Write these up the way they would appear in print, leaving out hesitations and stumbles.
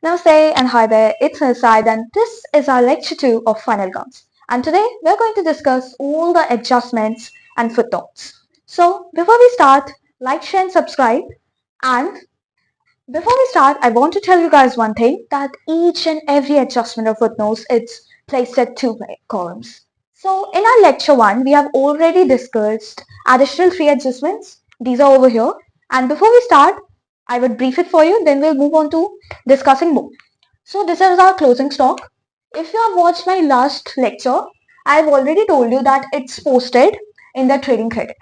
Namaste and hi there, it's Nisad and this is our lecture 2 of final counts. And today we're going to discuss all the adjustments and footnotes. So before we start, like, share and subscribe. And before we start, I want to tell you guys one thing, that each and every adjustment of footnotes is placed at two columns. So in our lecture 1, we have already discussed additional 3 adjustments. These are over here. And before we start, I would brief it for you, then we'll move on to discussing more. So this is our closing stock. If you have watched my last lecture, I've already told you that it's posted in the trading credit.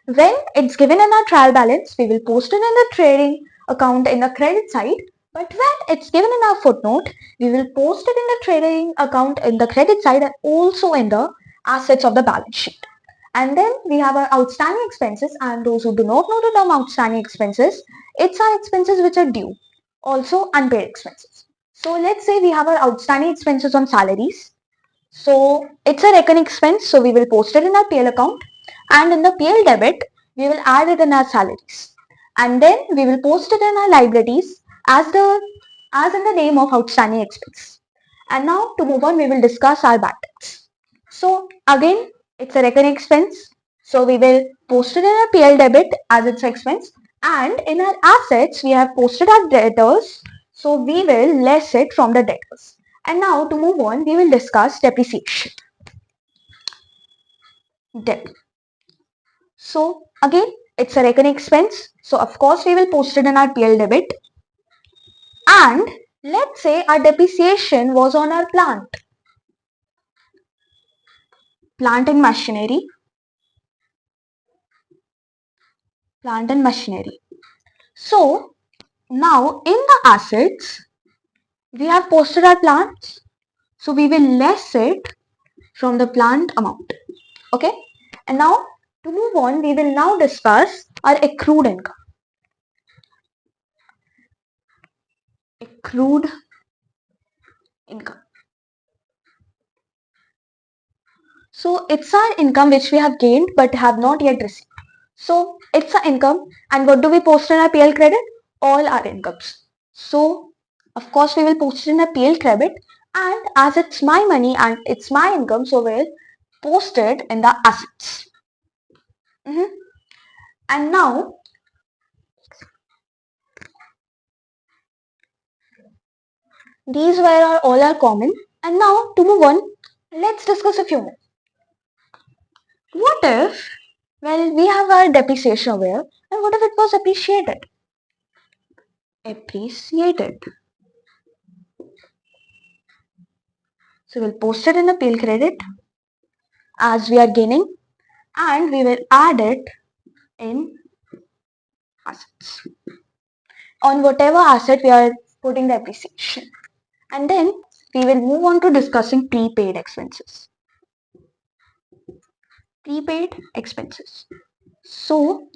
When it's given in our trial balance, we will post it in the trading account in the credit side. But when it's given in our footnote, we will post it in the trading account in the credit side and also in the assets of the balance sheet. And then we have our outstanding expenses, and those who do not know the term outstanding expenses, it's our expenses which are due, also unpaid expenses. So let's say we have our outstanding expenses on salaries. So it's a recurring expense, so we will post it in our PL account, and in the PL debit, we will add it in our salaries. And then we will post it in our liabilities as in the name of outstanding expense. And now to move on, we will discuss our bad debts. So again, it's a recurring expense. So we will post it in our PL debit as its expense, and in our assets, we have posted our debtors. So we will less it from the debtors. And now to move on, we will discuss depreciation. Debt. So again, it's a recurring expense. So of course, we will post it in our PL debit. And let's say our depreciation was on our plant and machinery. Plant and machinery. So now in the assets, we have posted our plants. So we will less it from the plant amount. Okay. And now to move on, we will now discuss our accrued income. Accrued income. So it's our income which we have gained but have not yet received. So it's our income, and what do we post in our PL credit? All our incomes. So of course we will post it in a PL credit, and as it's my money and it's my income, so we'll post it in the assets. And now these were all are common. And now to move on, let's discuss a few more. What if, well, we have our depreciation over here, and what if it was appreciated? Appreciated. So we'll post it in a PL credit as we are gaining, and we will add it in assets on whatever asset we are putting the appreciation. And then we will move on to discussing prepaid expenses. Prepaid expenses. So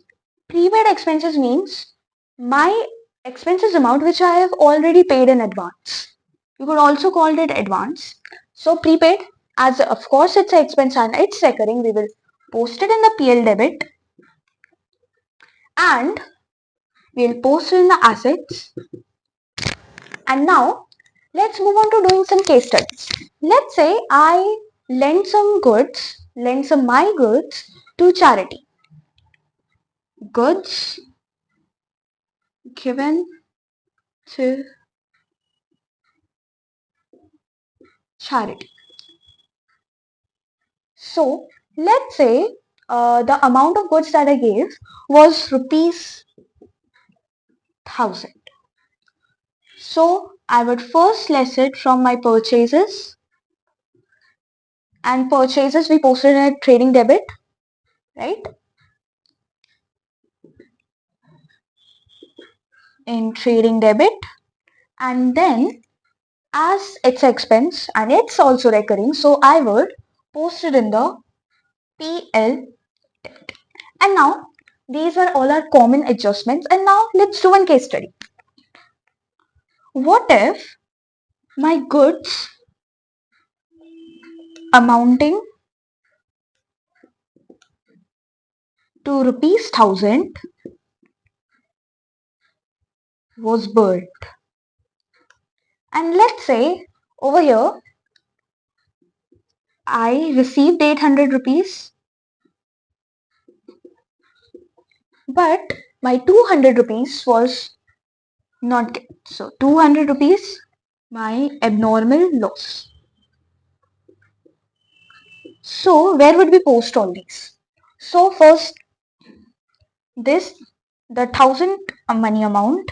prepaid expenses means my expenses amount which I have already paid in advance. You could also call it advance. So prepaid, as of course it's an expense and it's recurring, we will post it in the PL debit, and we'll post it in the assets. And now let's move on to doing some case studies. Let's say I lend some my goods to charity. Goods given to charity. So let's say the amount of goods that I gave was rupees 1000. So I would first less it from my purchases, and purchases we posted in a trading debit, right? In trading debit, and then as it's expense and it's also recurring, so I would post it in the PL debit. And now these were all our common adjustments, and now let's do one case study. What if my goods amounting to rupees 1000 was burnt? And let's say over here I received 800 rupees, but my 200 rupees was not get. So 200 rupees, my abnormal loss. So where would we post all these? So first, this, the 1000 money amount,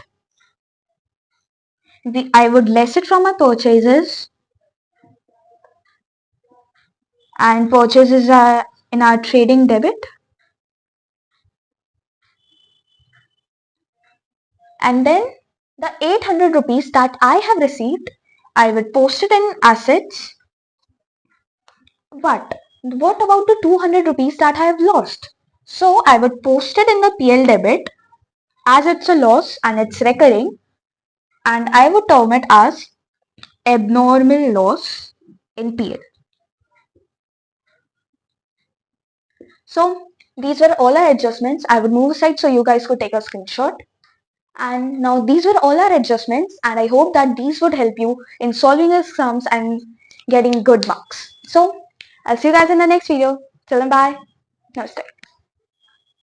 I would less it from my purchases, and purchases are in our trading debit. And then the 800 rupees that I have received, I would post it in assets. But what about the 200 rupees that I have lost? So I would post it in the PL debit as it's a loss and it's recurring, and I would term it as abnormal loss in PL. So these were all our adjustments. I would move aside so you guys could take a screenshot. And now these were all our adjustments, and I hope that these would help you in solving your sums and getting good marks. So I'll see you guys in the next video. Till then, bye. Namaste.